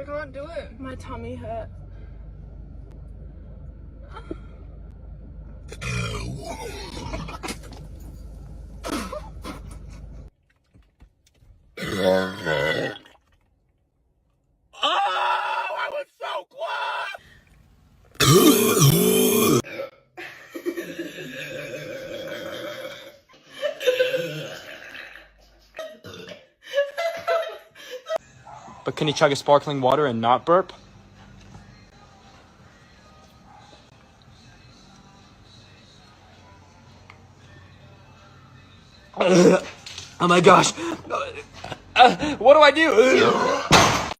can't do it. My tummy hurt. I was so close! But can you chug a sparkling water and not burp? Oh my gosh. What do I do?